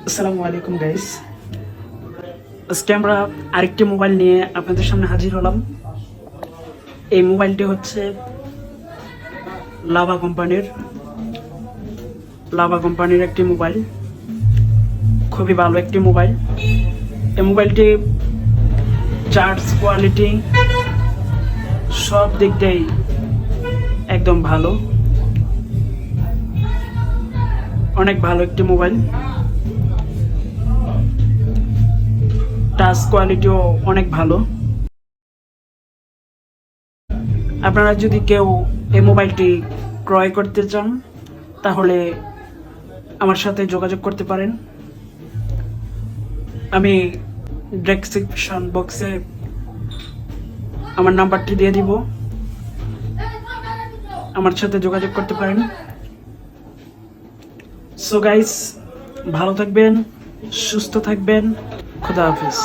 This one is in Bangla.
আসসালামু আলাইকুম গাইস। আজকে আমরা আরেকটি মোবাইল নিয়ে আপনাদের সামনে হাজির হলাম। এই মোবাইলটি হচ্ছে লাভা কোম্পানির একটি মোবাইল, খুবই ভালো একটি মোবাইল। এই মোবাইলটি চার্জ কোয়ালিটি সব দিক দিয়েই একদম ভালো, অনেক ভালো একটি মোবাইল। টাচ কোয়ালিটিও অনেক ভালো। আপনারা যদি কেউ এই মোবাইলটি ক্রয় করতে চান তাহলে আমার সাথে যোগাযোগ করতে পারেন। আমি ডেসক্রিপশন বক্সে আমার নাম্বারটি দিয়ে দিব, আমার সাথে যোগাযোগ করতে পারেন। সো গাইস, ভালো থাকবেন, সুস্থ থাকবেন, খুদা হাফেজ।